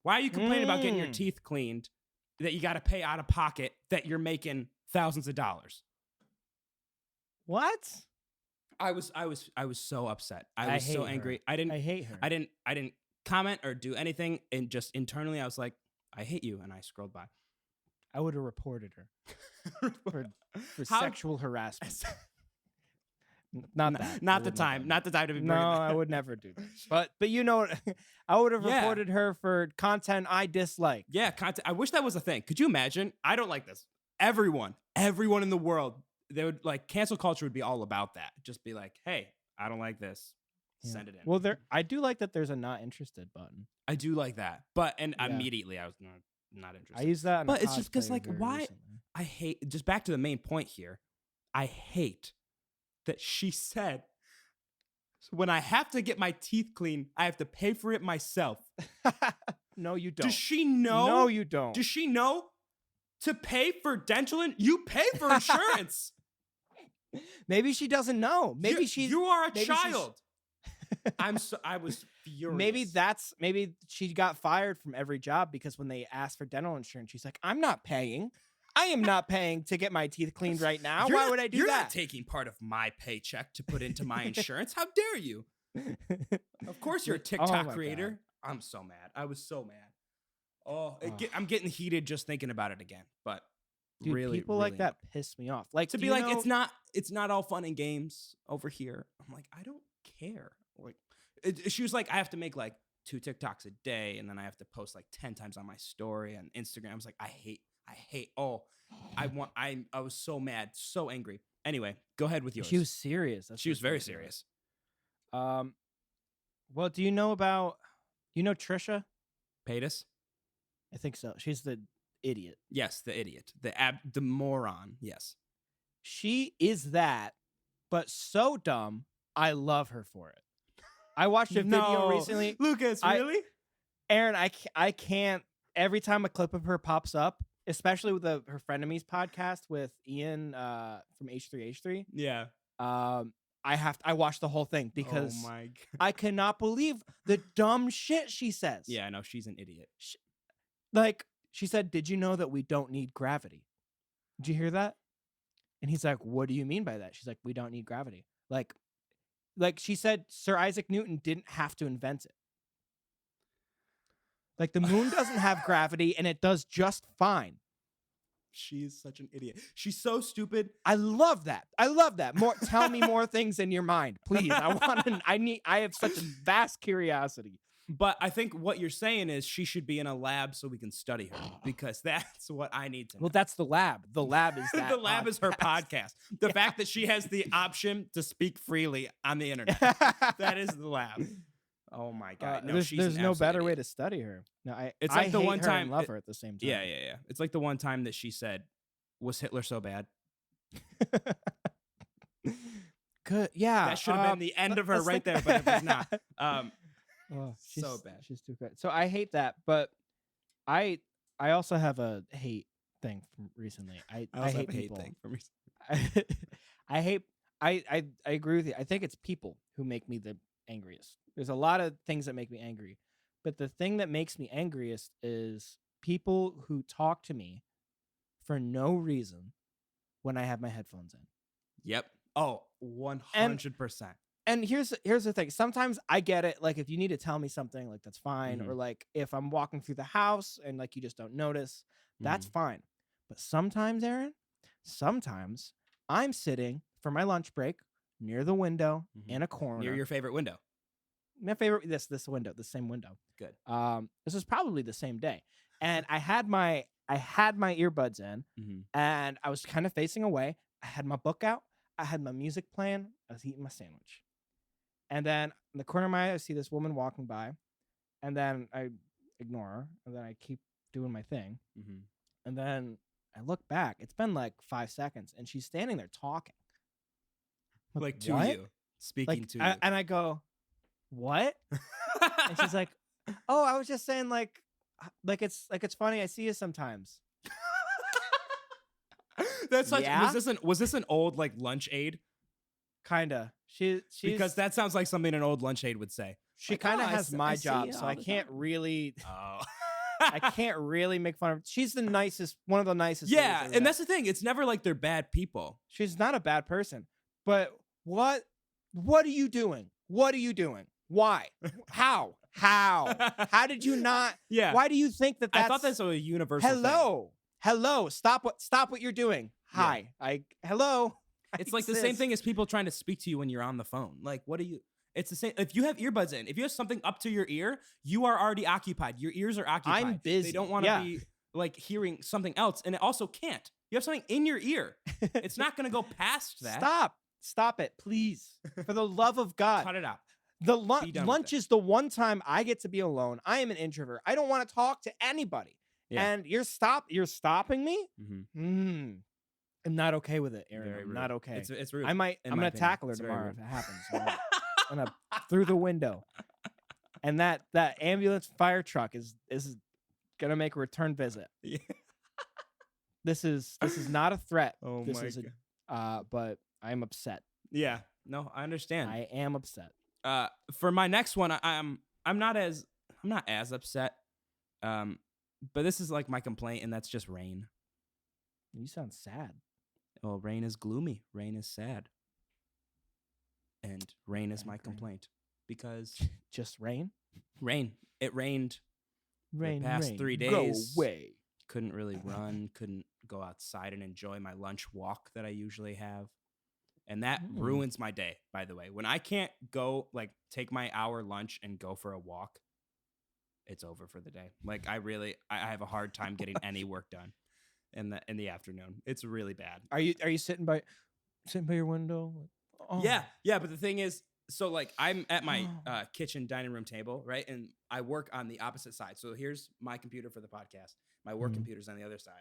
are you complaining about getting your teeth cleaned that you got to pay out of pocket that you're making thousands of dollars? What? I was so upset. I I was so hate angry. her. I hate her. I didn't comment or do anything, and just internally I was like, I hate you, and I scrolled by. I would have reported her for How- sexual harassment. Not that. Not the time. Not the time to be No, bringing that. I would never do that. But you know, I would have Yeah. reported her for content I dislike. Yeah, content. I wish that was a thing. Could you imagine? I don't like this. Everyone in the world, they would like cancel culture would be all about that. Just be like, hey, I don't like this. Yeah. Send it in. Well, I do like that there's a not interested button. I do like that, but Yeah. immediately I was not interested. I use that, in But a it's just 'cause, cosplay like, very why- recently. I hate, just back to the main point here. I hate that she said, when I have to get my teeth clean, I have to pay for it myself. No, you don't. Does she know? No, you don't. Does she know to pay for dental? You pay for insurance. Maybe she doesn't know. Maybe you are a maybe she's- child. I was furious. Maybe she got fired from every job because when they asked for dental insurance, she's like, I'm not paying. I am not paying to get my teeth cleaned right now. Why would I do you're that? You're not taking part of my paycheck to put into my insurance. How dare you? Of course you're a TikTok my creator. God. I'm so mad. I was so mad. Oh, Ugh. I'm getting heated just thinking about it again. But Dude, really, people really like that piss me off. Like to do be you like, know- it's not all fun and games over here. I'm like, I don't care. Like, she was like, I have to make like 2 TikToks a day, and then I have to post like 10 times on my story on Instagram. I was like, I hate. Oh, I was so mad, so angry. Anyway, go ahead with yours. She was serious. That's She was what's very ridiculous. serious. Well, do you know Trisha? Paytas? I think so. She's the idiot. Yes, the idiot, the moron. Yes. She is that, but so dumb. I love her for it. I watched a video recently. Lucas. Really? Aaron, I can't. Every time a clip of her pops up, especially with her Frenemies podcast with Ian from H3H3. Yeah. I watched the whole thing because oh my God. I cannot believe the dumb shit she says. Yeah, I know she's an idiot. Like she said, "Did you know that we don't need gravity?" Did you hear that? And he's like, "What do you mean by that?" She's like, "We don't need gravity." Like she said, Sir Isaac Newton didn't have to invent it. Like the moon doesn't have gravity and it does just fine. She's such an idiot. She's so stupid. I love that. More tell me more things in your mind, please. I have such a vast curiosity. But I think what you're saying is she should be in a lab so we can study her, because that's what I need to know. Well, that's the lab. The lab is that. The lab is her podcast. The fact that she has the option to speak freely on the internet. That is the lab. Oh my God. No, there's no better way to study her. No, It's I like the hate one her time and love her at the same time. Yeah. It's like the one time that she said, "Was Hitler so bad?" Good. Yeah. That should have been the end of her right there, but it was not. So bad. She's too good. So I hate that, but I also have a hate thing from recently. I also hate have a hate people. thing from recently. I agree with you. I think it's people who make me the angriest. There's a lot of things that make me angry, but the thing that makes me angriest is people who talk to me for no reason when I have my headphones in. Yep. Oh, 100%. And here's the thing. Sometimes I get it. Like if you need to tell me something, like that's fine. Mhm. Or like if I'm walking through the house and like you just don't notice, that's fine. But sometimes, Aaron, I'm sitting for my lunch break near the window in a corner. Near your favorite window. My favorite this window, the same window. Good. This is probably the same day. And I had my earbuds in and I was kind of facing away. I had my book out. I had my music playing. I was eating my sandwich. And then in the corner of my eye, I see this woman walking by. And then I ignore her. And then I keep doing my thing. And then I look back. It's been like 5 seconds. And she's standing there talking. Like to what? you. Speaking to you. And I go, what? And she's like, oh, I was just saying like it's funny. I see you sometimes. That's such. Yeah? Was this an old like lunch aid? Kinda. She's Because that sounds like something an old lunch aid would say. she like, kind of "Oh, I has s- my I see job, you so all I the can't time." really Oh. I can't really make fun of her. She's the nicest, one of the nicest. ladies Yeah, I've ever and met. that's the thing. It's never like they're bad people. She's not a bad person, But what are you doing? What are you doing? Why? How? How did you not? Yeah. Why do you think that that's I thought that's a universal thing. Hello. Stop what you're doing. Yeah. Hi. Hello. It's like the same thing as people trying to speak to you when you're on the phone. Like, what do you? It's the same. If you have earbuds in, if you have something up to your ear, you are already occupied. Your ears are occupied. I'm busy. They don't want to be like hearing something else, and it also can't. You have something in your ear. It's not going to go past that. Stop it, please. For the love of God. Cut it out. The lunch is the one time I get to be alone. I am an introvert. I don't want to talk to anybody. Yeah. And you're stopping me? Mm-hmm. I'm not okay with it, Aaron. Very I'm rude. not okay. It's rude. I'm gonna opinion. tackle her It's very tomorrow rude. if it happens. I'm gonna through the window. And that ambulance fire truck is gonna make a return visit. Yeah. This is not a threat. Oh this my is God. but I'm upset. Yeah. No, I understand. I am upset. For my next one, I'm not as upset. But this is like my complaint, and that's just rain. You sound sad. Well, rain is gloomy. Rain is sad. And rain is my complaint because Just rain? rain. It rained Rain. the past 3 Go days. away. Couldn't really run. Couldn't go outside and enjoy my lunch walk that I usually have. And that ruins my day, by the way. When I can't go, like, take my hour lunch and go for a walk, it's over for the day. Like, I have a hard time getting any work done in the afternoon. It's really bad. Are you sitting by your window? Oh. Yeah. But the thing is, so like I'm at my kitchen dining room table, right? And I work on the opposite side. So here's my computer for the podcast. My work computer's on the other side.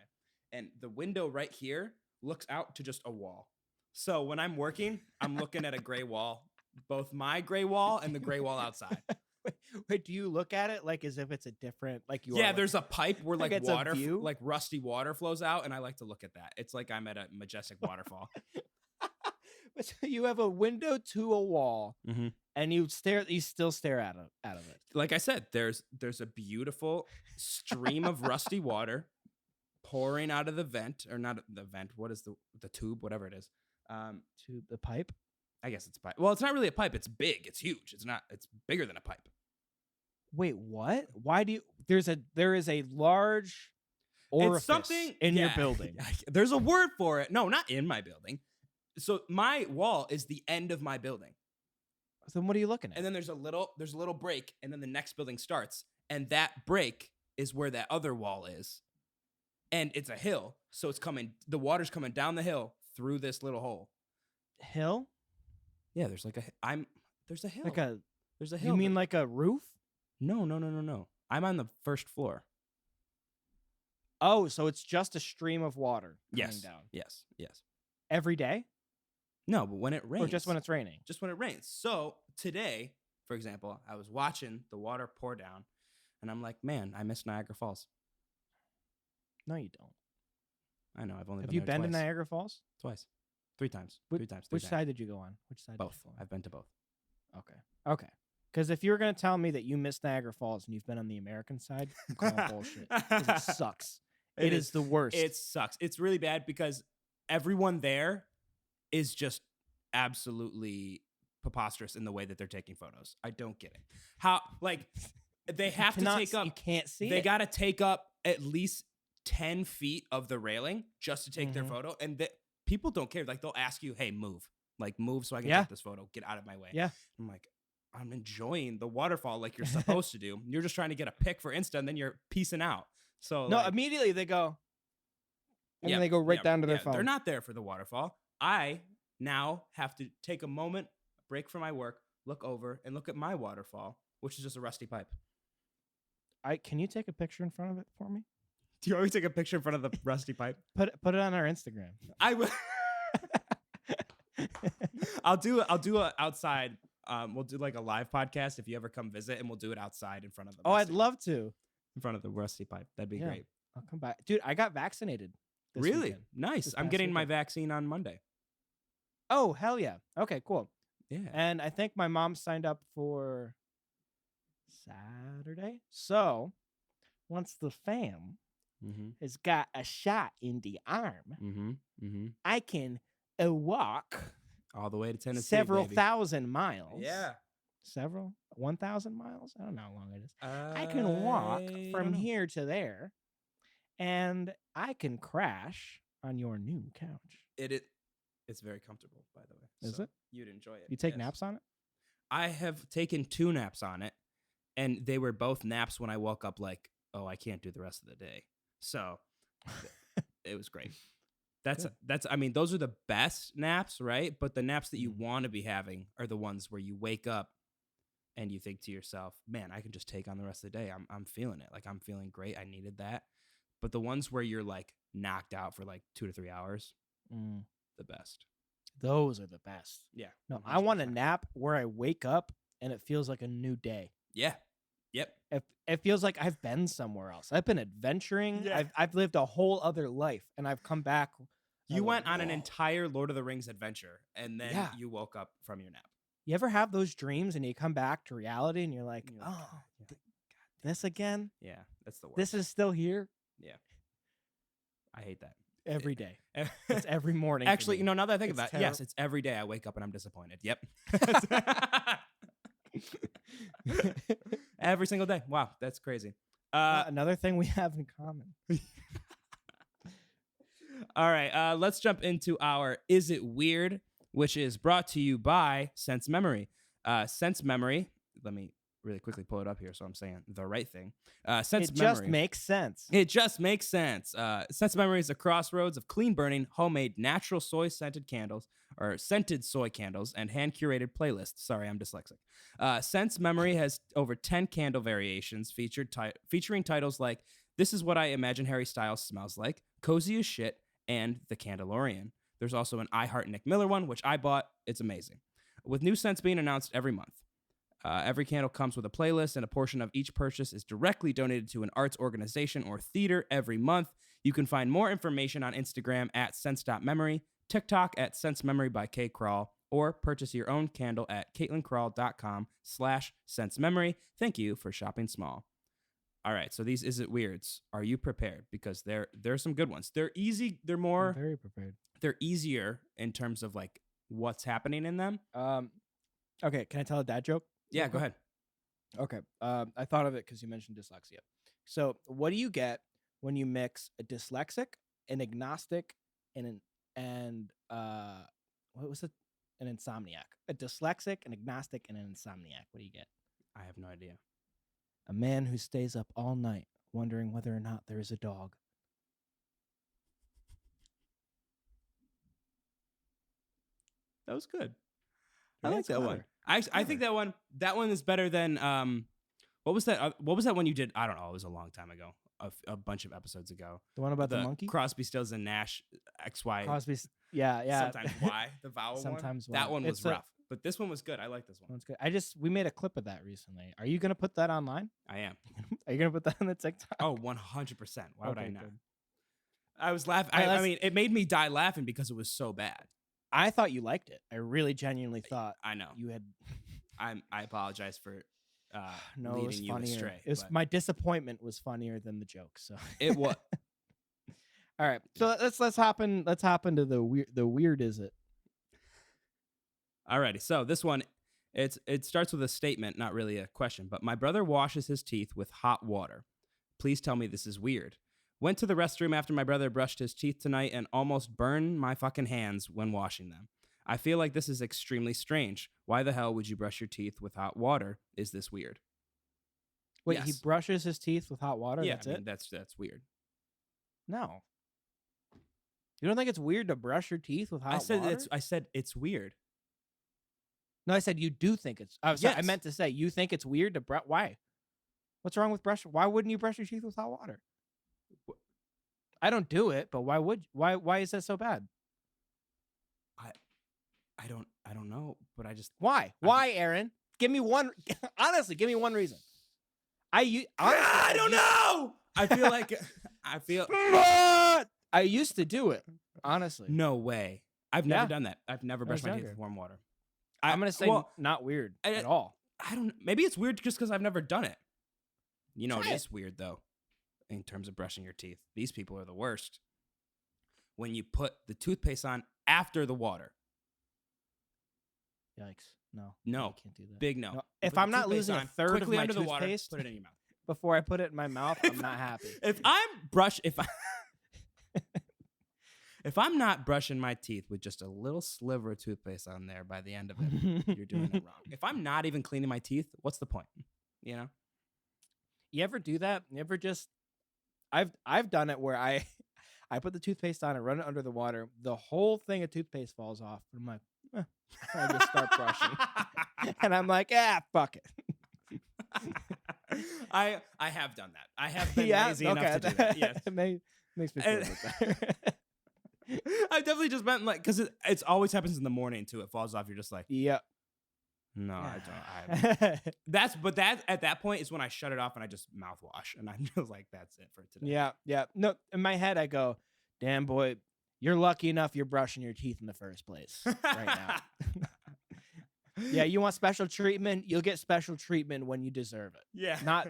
And the window right here looks out to just a wall. So when I'm working, I'm looking at a gray wall, both my gray wall and the gray wall outside. Wait, do you look at it like as if it's a different, like you? Yeah, are, there's a pipe where like it's a water, view? like rusty water flows out, and I like to look at that. It's like I'm at a majestic waterfall. So you have a window to a wall, and you still stare out of it. Like I said, there's a beautiful stream of rusty water pouring out of the vent, or not the vent. What is the tube? Whatever it is. To the pipe. I guess it's a pipe. Well, it's not really a pipe. It's big. It's huge. It's bigger than a pipe. Wait, what? Why do you? There is a large orifice It's something in your building. There's a word for it. No, not in my building. So my wall is the end of my building. So then what are you looking at? And then there's a little break, and then the next building starts, and that break is where that other wall is. And it's a hill, so the water's coming down the hill through this little hole. Hill? Yeah, there's a hill. There's a hill. You mean like a roof? No. I'm on the first floor. Oh, so it's just a stream of water coming down. Yes. Every day? No, but when it rains. Or just when it's raining? Just when it rains. So today, for example, I was watching the water pour down, and I'm like, man, I miss Niagara Falls. No, you don't. I know. I've only Have been you there been to twice. Niagara Falls? Twice. 3 times. Which side did you go on? Which side? Both. Did you go on? I've been to both. Okay. Because if you're going to tell me that you miss Niagara Falls and you've been on the American side, I'm calling bullshit. 'Cause it sucks. It is the worst. It sucks. It's really bad because everyone there is just absolutely preposterous in the way that they're taking photos. I don't get it. How, like, they have to take up. You can't see They it. got to take up at least 10 feet of the railing just to take their photo. And people don't care. Like, they'll ask you, hey, move. Like, move so I can take this photo. Get out of my way. Yeah. I'm like, I'm enjoying the waterfall like you're supposed to do. You're just trying to get a pic for Insta, and then you're peacing out. So No, immediately they go. And then they go right down to their phone. They're not there for the waterfall. I now have to take a moment, break from my work, look over, and look at my waterfall, which is just a rusty pipe. Can you take a picture in front of it for me? Do you always take a picture in front of the rusty pipe? Put it on our Instagram. I will. I'll do it outside. We'll do like a live podcast if you ever come visit, and we'll do it outside in front of the. I'd love to. In front of the rusty pipe. That'd be great. I'll come back, dude. I got vaccinated. Really? Weekend. Nice. I'm getting my vaccine on Monday. Oh, hell yeah. Okay, cool. Yeah. And I think my mom signed up for Saturday. So once the fam has got a shot in the arm, I can walk. All the way to Tennessee. several baby. thousand miles. Yeah. Several 1,000 miles. I don't know how long it is. I can walk I from don't know. here to there, and I can crash on your new couch. It's very comfortable, by the way. Is it? You'd enjoy it. You take yes. naps on it? I have taken 2 naps on it, and they were both naps when I woke up like, oh, I can't do the rest of the day. So it was great. That's I mean, those are the best naps, right? But the naps that you want to be having are the ones where you wake up and you think to yourself, man, I can just take on the rest of the day. I'm feeling it. Like, I'm feeling great. I needed that. But the ones where you're like knocked out for like 2 to 3 hours, the best. Those are the best. Yeah. No, I want a nap where I wake up and it feels like a new day. Yeah. Yep. It feels like I've been somewhere else. I've been adventuring. Yeah. I've lived a whole other life, and I've come back. You went on an entire Lord of the Rings adventure, and then Yeah. you woke up from your nap. You ever have those dreams and you come back to reality and you're like, oh, this again? Yeah, that's the worst. This is still here? Yeah. I hate that. Every day. It's every morning. Actually, now that I think It's about it, terrible. yes, it's every day I wake up and I'm disappointed. Yep. Every single day. Wow, that's crazy. Another thing we have in common. All right, let's jump into our Is It Weird, which is brought to you by Sense Memory. Sense Memory, let me really quickly pull it up here so I'm saying the right thing. Sense It Memory. just makes sense. It just makes sense. Sense Memory is a crossroads of clean burning, homemade, natural soy scented candles, or scented soy candles, and hand curated playlists. Sorry, I'm dyslexic. Sense Memory has over 10 candle variations featuring titles like This Is What I Imagine Harry Styles Smells Like, Cozy as Shit, and The Candelorian. There's also an I Heart Nick Miller one, which I bought. It's amazing. With new scents being announced every month. Every candle comes with a playlist, and a portion of each purchase is directly donated to an arts organization or theater every month. You can find more information on Instagram at sense.memory, TikTok at sensememory by KCrawl, or purchase your own candle at caitlincrawl.com/sensememory. Thank you for shopping small. All right, so these Is It Weirds. Are you prepared? Because there are some good ones. They're easy. They're more. I'm very prepared. They're easier in terms of like what's happening in them. Okay, can I tell a dad joke? Yeah, go ahead. Okay. I thought of it because you mentioned dyslexia. So, what do you get when you mix a dyslexic, an agnostic, and what was it? An insomniac. A dyslexic, an agnostic, and an insomniac. What do you get? I have no idea. A man who stays up all night wondering whether or not there is a dog. That was good. Yeah, I like it's that one. clever. I think that one is better than what was that? What was that one you did? I don't know. It was a long time ago. A bunch of episodes ago. The one about the monkey? Crosby, Stills, and Nash. XY. Crosby's. Yeah. Sometimes Y. The vowel Sometimes one. That Y. one was It's a- rough, but this one was good. I like this one. One's good. We made a clip of that recently. Are you gonna put that online? I am. Are you gonna put that on the TikTok? Oh, 100%. Why would I Okay, not? good. I was laughing. All right, I let's- mean, it made me die laughing because it was so bad. I thought you liked it. I really genuinely thought I know. you had. I apologize for No, it was leading you funnier. astray. It was but my disappointment was funnier than the joke. So it was. all right. So let's hop in. Let's hop into the weird. The weird is it? Alrighty, so this one, it starts with a statement, not really a question, but my brother washes his teeth with hot water. Please tell me this is weird. Went to the restroom after my brother brushed his teeth tonight and almost burned my fucking hands when washing them. I feel like this is extremely strange. Why the hell would you brush your teeth with hot water? Is this weird? Wait, he Yes. brushes his teeth with hot water. Yeah, That's I mean, it. that's weird. No. You don't think it's weird to brush your teeth with hot water? I said it's weird. No, I said you do think it's. I Yes. meant to say you think it's weird to brush. Why? What's wrong with brush? Why wouldn't you brush your teeth with hot water? I don't do it, but why would? Why is that so bad? I don't know, but I just Why? Why, Aaron? Give me one. Honestly, give me one reason. Honestly, I don't know. I feel like I used to do it. Honestly, no way. I've never Yeah. done that. I've never I was brushed my teeth younger. with warm water. I'm gonna say well, not weird I- at all. I don't. Maybe it's weird just because I've never done it. You know, Try it it. is weird though, in terms of brushing your teeth. These people are the worst. When you put the toothpaste on after the water. Yikes! No, No. I can't do that. Big no. No, You if put the I'm not toothpaste losing a on, third of quickly my under the water, toothpaste put it in your mouth. before I put it in my mouth, I'm not happy. If I'm not brushing my teeth with just a little sliver of toothpaste on there by the end of it, you're doing it wrong. If I'm not even cleaning my teeth, what's the point? You know? You ever do that? You ever just I've done it where I I put the toothpaste on and run it under the water. The whole thing of toothpaste falls off. And I'm like, I just start brushing. And I'm like, fuck it. I have done that. I have been lazy enough to do that. Yes. It makes me feel a bit better. I've definitely just been like, because it's always happens in the morning too. It falls off. You're just like, Yep. no, I don't. But at that point is when I shut it off and I just mouthwash and I'm just like, that's it for today. Yeah. No, in my head I go, damn boy, you're lucky enough you're brushing your teeth in the first place right now. Yeah, you want special treatment? You'll get special treatment when you deserve it. Yeah. Not,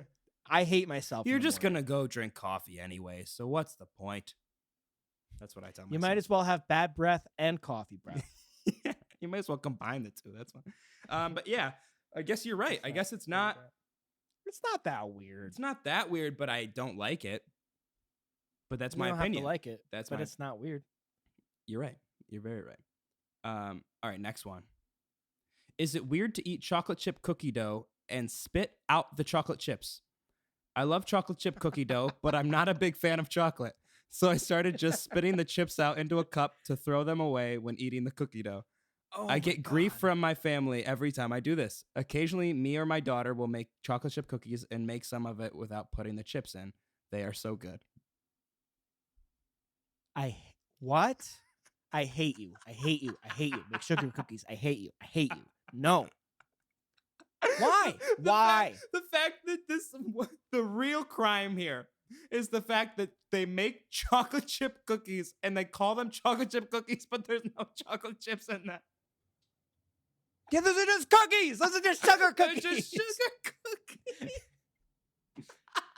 I hate myself. You're just gonna go drink coffee anyway, so what's the point? That's what I tell myself. You might as well have bad breath and coffee breath. Yeah, you might as well combine the two. That's fine. But yeah, I guess you're right. I guess it's not. It's not that weird. It's not that weird, but I don't like it. But that's my you don't opinion. Have to like it, That's but it's not weird. You're right. You're very right. All right, next one. Is it weird to eat chocolate chip cookie dough and spit out the chocolate chips? I love chocolate chip cookie dough, but I'm not a big fan of chocolate. So I started just spitting the chips out into a cup to throw them away when eating the cookie dough. I get grief from my family every time I do this. Occasionally, me or my daughter will make chocolate chip cookies and make some of it without putting the chips in. They are so good. What? I hate you. I hate you. I hate you. Make sugar cookies. I hate you. I hate you. No. Why? Why? The fact that the real crime here is the fact that they make chocolate chip cookies and they call them chocolate chip cookies, but there's no chocolate chips in that. Yeah, those are just cookies. Those are just sugar cookies. They're just sugar cookies.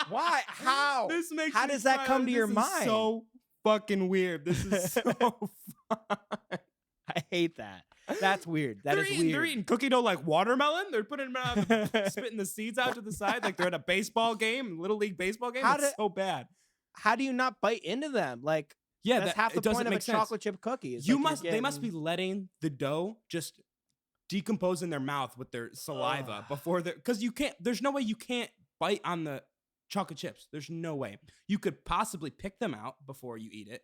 Why? How? This makes How me does that cry. come to This your is mind? So fucking weird. This is so fun. I hate that. That's weird. That is weird. They're eating cookie dough like watermelon. They're putting them out, spitting the seeds out to the side like they're at a baseball game, little league baseball game. It's so bad. How do you not bite into them? Like, yeah, that's half the point of a chocolate chip cookie. They must be letting the dough just decompose in their mouth with their saliva before because you can't. There's no way you can't bite on the chocolate chips. There's no way you could possibly pick them out before you eat it.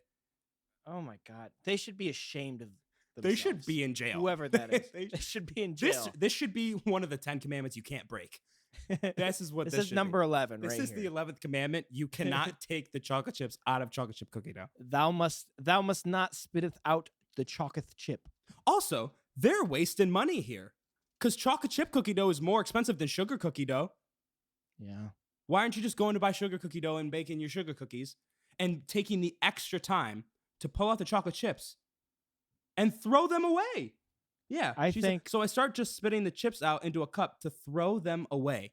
Oh my god, they should be ashamed of themselves. They should be in jail. Whoever that is, they should be in jail. This should be one of the 10 commandments you can't break. This is what this is number 11. This right is here. the 11th commandment. You cannot take the chocolate chips out of chocolate chip cookie dough. Thou must not spitteth out the chocolate chip. Also, they're wasting money here because chocolate chip cookie dough is more expensive than sugar cookie dough. Yeah. Why aren't you just going to buy sugar cookie dough and baking your sugar cookies and taking the extra time to pull out the chocolate chips and throw them away? Yeah, I think so. I start just spitting the chips out into a cup to throw them away.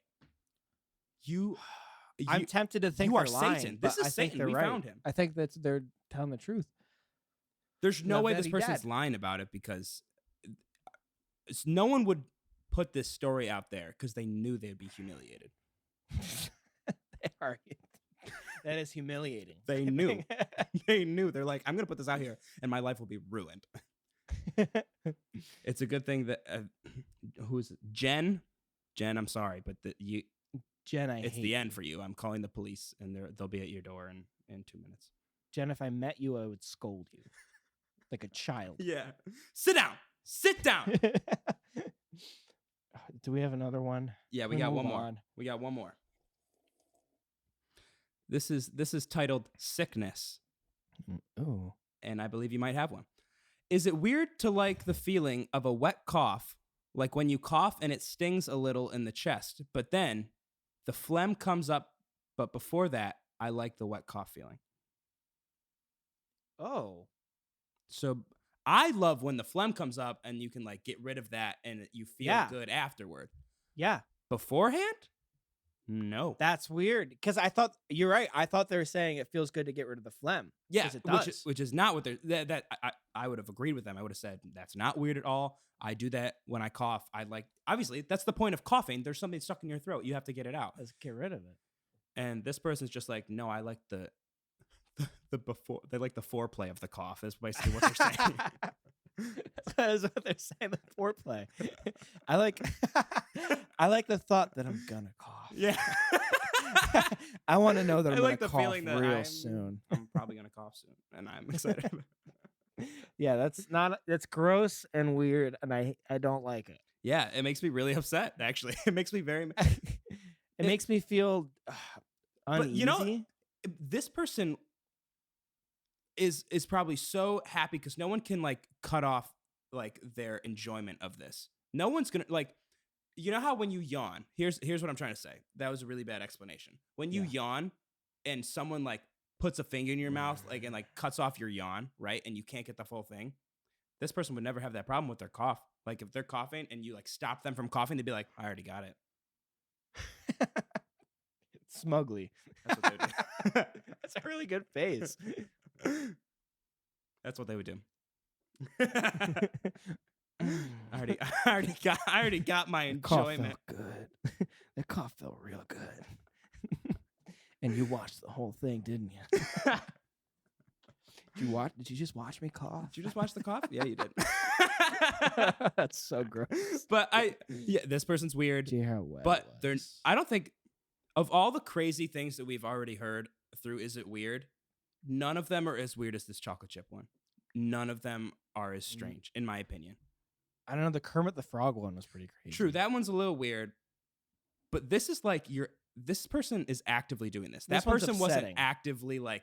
I'm tempted to think you are they're lying, Satan. but This is I think Satan. they're We right. found him. I think they're telling the truth. There's no Not way that this he person's dead. lying about it because no one would put this story out there because they knew they'd be humiliated. They are. That is humiliating. They knew. They knew. They're like, I'm gonna put this out here, and my life will be ruined. It's a good thing that who's Jen? Jen, I'm sorry, but Jen, it's the end for you. I'm calling the police, and they'll be at your door in 2 minutes. Jen, if I met you, I would scold you like a child. Yeah. Sit down. Sit down. Do we have another one? Yeah, we We'll got one move more. on. We got one more. This is titled Sickness, Oh. and I believe you might have one. Is it weird to like the feeling of a wet cough, like when you cough and it stings a little in the chest, but then the phlegm comes up, but before that, I like the wet cough feeling. Oh. So I love when the phlegm comes up and you can like get rid of that and you feel good afterward. Yeah. Beforehand? No. That's weird because I thought you're right. I thought they were saying it feels good to get rid of the phlegm. Yeah, 'Cause it does. which is not what they're that I would have agreed with them. I would have said that's not weird at all. I do that when I cough. I like obviously that's the point of coughing. There's something stuck in your throat. You have to get it out. Let's get rid of it. And this person's just like, no, I like the before. They like the foreplay of the cough. Is basically what they're saying. That's what they're saying. The foreplay. I like. I like the thought that I'm gonna cough. Yeah. I want to know that I I'm like gonna the cough feeling that real soon. I'm probably gonna cough soon, and I'm excited. Yeah, that's gross and weird, and I don't like it. Yeah, it makes me really upset. Actually, it makes me very. It makes me feel uneasy. But you know, this person is probably so happy because no one can like cut off like their enjoyment of this. No one's gonna like. You know how when you yawn, here's what I'm trying to say. That was a really bad explanation. When you yawn and someone like puts a finger in your mouth like and like cuts off your yawn, right? And you can't get the full thing. This person would never have that problem with their cough. Like if they're coughing and you like stop them from coughing, they'd be like, I already got it. Smugly. That's what they would do. That's a really good face. That's what they would do. I already got my enjoyment. Cough felt good. That cough felt real good. And you watched the whole thing, didn't you? Did you just watch me cough? Did you just watch the cough? Yeah, you did. That's so gross. But this person's weird. Do you hear how wet But it was? I don't think of all the crazy things that we've already heard through Is It Weird? None of them are as weird as this chocolate chip one. None of them are as strange, in my opinion. I don't know. The Kermit the Frog one was pretty crazy. True, that one's a little weird. But this is like this person is actively doing this. That person wasn't actively like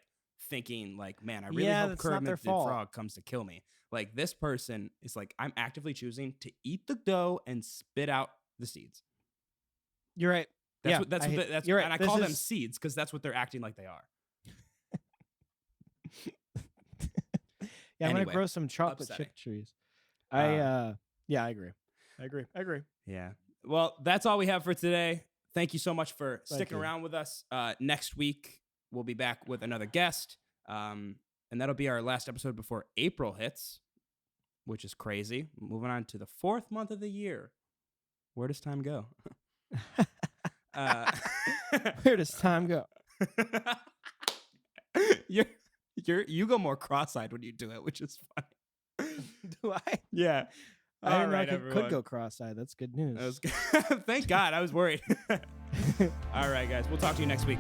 thinking like, man, I really hope Kermit the Frog comes to kill me. Like this person is like, I'm actively choosing to eat the dough and spit out the seeds. You're right. You're right. And I call them seeds because that's what they're acting like they are. I'm gonna grow some chocolate chip trees. I agree. Yeah. Well, that's all we have for today. Thank you so much for sticking around with us. Next week we'll be back with another guest, and that'll be our last episode before April hits, which is crazy. Moving on to the 4th month of the year. Where does time go? Where does time go? You go more cross-eyed when you do it, which is funny. Do I? Yeah. I didn't know I could go cross-eyed. That's good news. Thank God. I was worried. All right, guys. We'll talk to you next week.